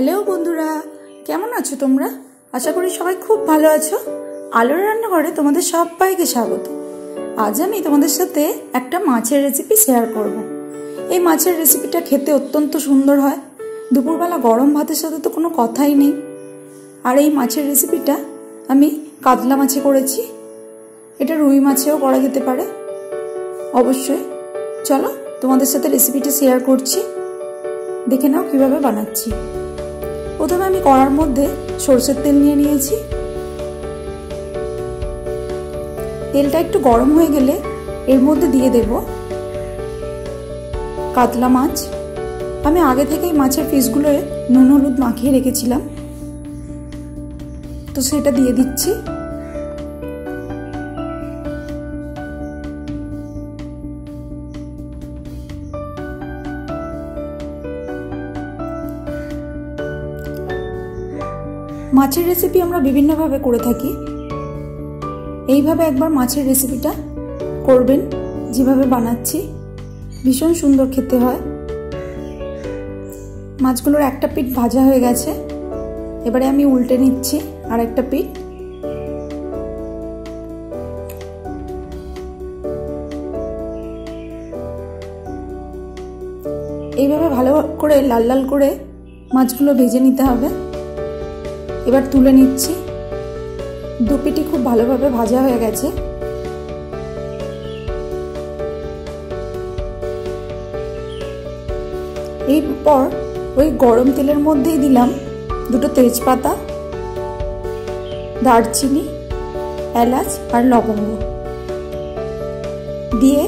Hello বন্ধুরা, কেমন আছো তোমরা? আশা করি সবাই খুব ভালো আছো। আলোর রান্নাঘরে তোমাদের সবাইকে স্বাগত। আজ আমি তোমাদের সাথে একটা মাছের রেসিপি শেয়ার করব। এই মাছের রেসিপিটা খেতে অত্যন্ত সুন্দর হয়। দুপুরবেলা গরম ভাতের সাথে তো কোনো কথাই নেই। আর এই মাছের রেসিপিটা আমি কাতলা মাছে করেছি। এটা রুই মাছেও করা যেতে পারে। অবশ্যই চলো তোমাদের সাথে রেসিপিটা শেয়ার করছি, দেখে নাও কিভাবে বানাচ্ছি। প্রথমে আমি কড়ার মধ্যে সরষের তেল নিয়ে নিয়েছি। তেলটা একটু গরম হয়ে গেলে এর মধ্যে দিয়ে দেব কাতলা মাছ। আমি আগে থেকেই মাছের পিসগুলো নুন হলুদ মাখিয়ে রেখেছিলাম, তো সেটা দিয়ে দিচ্ছি। মাছের রেসিপি আমরা বিভিন্নভাবে করে থাকি। এইভাবে একবার মাছের রেসিপিটা করবেন, যেভাবে বানাচ্ছি ভীষণ সুন্দর খেতে হয়। মাছগুলোর একটা পিঠ ভাজা হয়ে গেছে, এবারে আমি উল্টে নিচ্ছি আর একটা পিঠ। এইভাবে ভালো করে লাল লাল করে মাছগুলো ভেজে নিতে হবে। এবার তুলে নিচ্ছি। দু পিঠই খুব ভালোভাবে ভাজা হয়ে গেছে। এরপর ওই গরম তেলের মধ্যেই দিলাম দুটো তেজপাতা, দারচিনি, এলাচ আর লবঙ্গ দিয়ে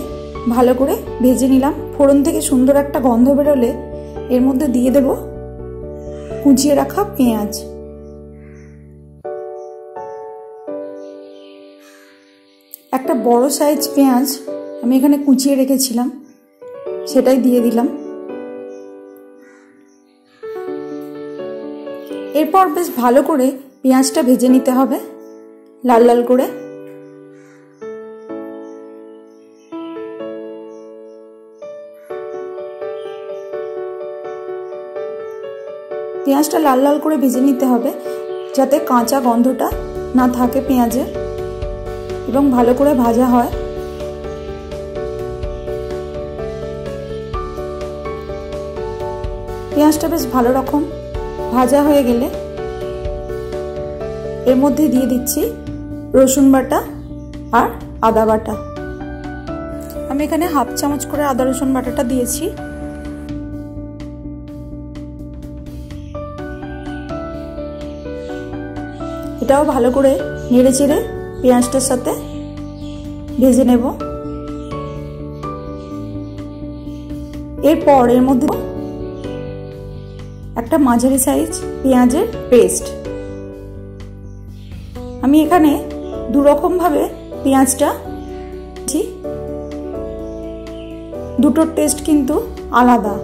ভালো করে ভেজে নিলাম। ফোড়ন থেকে সুন্দর একটা গন্ধ বেরোলে এর মধ্যে দিয়ে দেব কুচিয়ে রাখা পেঁয়াজ। একটা বড় সাইজ পেঁয়াজ আমি এখানে কুচিয়ে রেখেছিলাম, সেটাই দিয়ে দিলাম। এরপর বেশ ভালো করে পেঁয়াজটা ভেজে নিতে হবে লাল লাল করে। পেঁয়াজটা লাল লাল করে ভেজে নিতে হবে যাতে কাঁচা গন্ধটা না থাকে পেঁয়াজের, এবং ভালো করে ভাজা হয়। পেঁয়াজটা বেশ ভালো রকম ভাজা হয়ে গেলে এর মধ্যে দিয়ে দিচ্ছি রসুন বাটা আর আদা বাটা। আমি এখানে হাফ চামচ করে আদা রসুন বাটাটা দিয়েছি। এটাও ভালো করে নেড়ে চেড়ে পেঁয়াজটার সাথে ভেজে নেব। এরপর এর মধ্যে একটা মাঝারি সাইজ পেঁয়াজের পেস্ট। আমি এখানে দু রকম ভাবে পেঁয়াজটা, দুটোর টেস্ট কিন্তু আলাদা,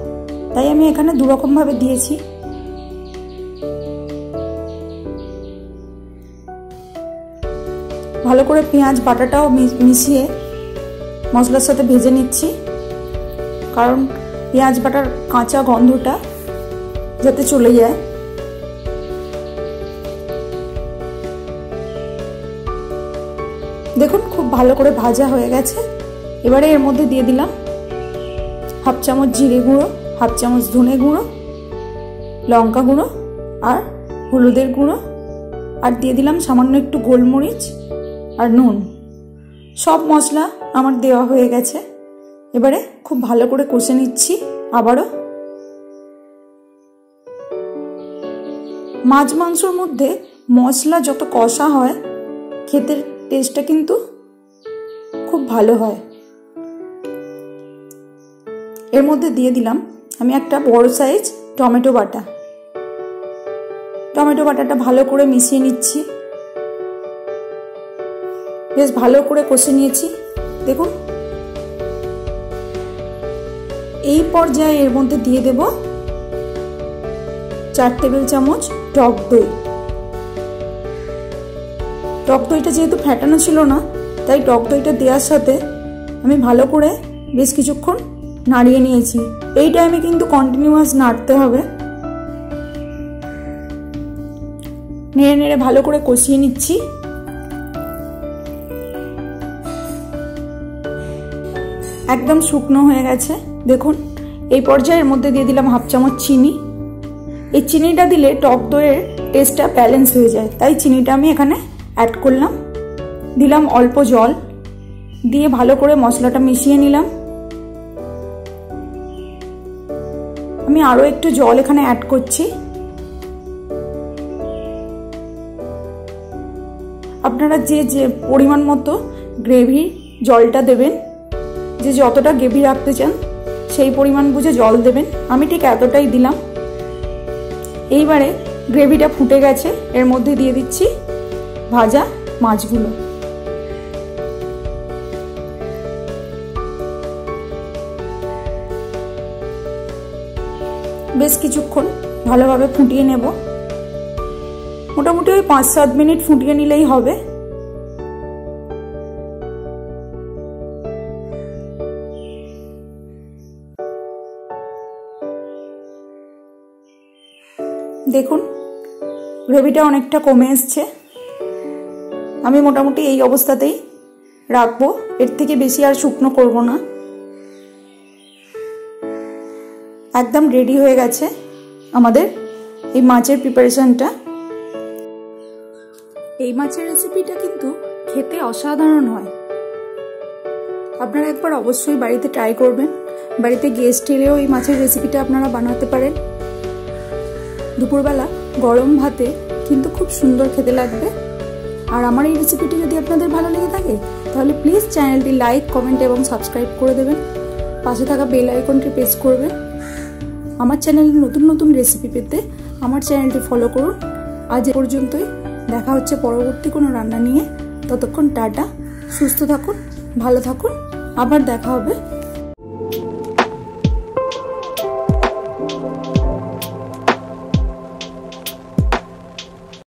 তাই আমি এখানে দু রকম ভাবে দিয়েছি। ভালো করে পেঁয়াজ বাটাটাও মিশিয়ে মশলার সাথে ভেজে নিচ্ছি, কারণ পেঁয়াজ বাটার কাঁচা গন্ধটা যাতে চলে যায়। দেখুন খুব ভালো করে ভাজা হয়ে গেছে। এবারে এর মধ্যে দিয়ে দিলাম হাফ চামচ জিরে গুঁড়ো, হাফ চামচ ধনে গুঁড়ো, লঙ্কা গুঁড়ো আর হলুদের গুঁড়ো, আর দিয়ে দিলাম সামান্য একটু গোলমরিচ আর নুন। সব মশলা আমার দেওয়া হয়ে গেছে। এবারে খুব ভালো করে কষে নিচ্ছি আবারও। মাছ মাংসর মধ্যে মশলা যত কষা হয় খেতে টেস্টটা কিন্তু খুব ভালো হয়। এর মধ্যে দিয়ে দিলাম আমি একটা বড় সাইজ টমেটো বাটা। টমেটো বাটাটা ভালো করে মিশিয়ে নিচ্ছি। বেশ ভালো করে কষে নিয়েছি। দেখুন এই পর্যায়ে এর মধ্যে দিয়ে দেব 4 টেবিল চামচ টক দই। টক দইটা যেহেতু ফেটানো ছিল না, তাই টক দইটা দেওয়ার সাথে আমি ভালো করে বেশ কিছুক্ষণ নাড়িয়ে নিয়েছি। এই টাইমে কিন্তু কন্টিনিউয়াস নাড়তে হবে। নেড়ে নেড়ে ভালো করে কষিয়ে নিচ্ছি। একদম শুকনো হয়ে গেছে দেখুন। এই পর্যায়ের মধ্যে দিয়ে দিলাম হাফ চামচ চিনি। এই চিনিটা দিলে টক দইয়ের টেস্টটা ব্যালেন্স হয়ে যায়, তাই চিনিটা আমি এখানে অ্যাড করলাম। দিলাম অল্প জল, দিয়ে ভালো করে মশলাটা মিশিয়ে নিলাম। আমি আরো একটু জল এখানে অ্যাড করছি। আপনারা যে যে পরিমাণ মতো গ্রেভি জলটা দেবেন, যে যতটা গ্রেভি রাখতে চান সেই পরিমাণ বুঝে জল দেবেন। আমি ঠিক এতটাই দিলাম। এইবারে গ্রেভিটা ফুটে গেছে, এর মধ্যে দিয়ে দিচ্ছি ভাজা মাছগুলো। বেশ কিছুক্ষণ ভালোভাবে ফুটিয়ে নেব। মোটামুটি ওই 5-7 মিনিট ফুটিয়ে নিলেই হবে। দেখুন গ্রেভিটা অনেকটা কমে এসছে। আমি মোটামুটি এই অবস্থাতেই রাখবো, এর থেকে বেশি আর শুকনো করব না। একদম রেডি হয়ে গেছে আমাদের এই মাছের প্রিপারেশনটা। এই মাছের রেসিপিটা কিন্তু খেতে অসাধারণ হয়। আপনারা একবার অবশ্যই বাড়িতে ট্রাই করবেন। বাড়িতে গেস্ট এলেও এই মাছের রেসিপিটা আপনারা বানাতে পারেন। দুপুরবেলা গরম ভাতে কিন্তু খুব সুন্দর খেতে লাগবে। আর আমার এই রেসিপিটি যদি আপনাদের ভালো লেগে থাকে তাহলে প্লিজ চ্যানেলটি লাইক, কমেন্ট এবং সাবস্ক্রাইব করে দেবেন। পাশে থাকা বেল আইকনটি প্রেস করবেন। আমার চ্যানেলে নতুন নতুন রেসিপি পেতে আমার চ্যানেলটি ফলো করুন। আজ এ পর্যন্তই, দেখা হচ্ছে পরবর্তী কোনো রান্না নিয়ে। ততক্ষণ টাটা, সুস্থ থাকুন, ভালো থাকুন, আবার দেখা হবে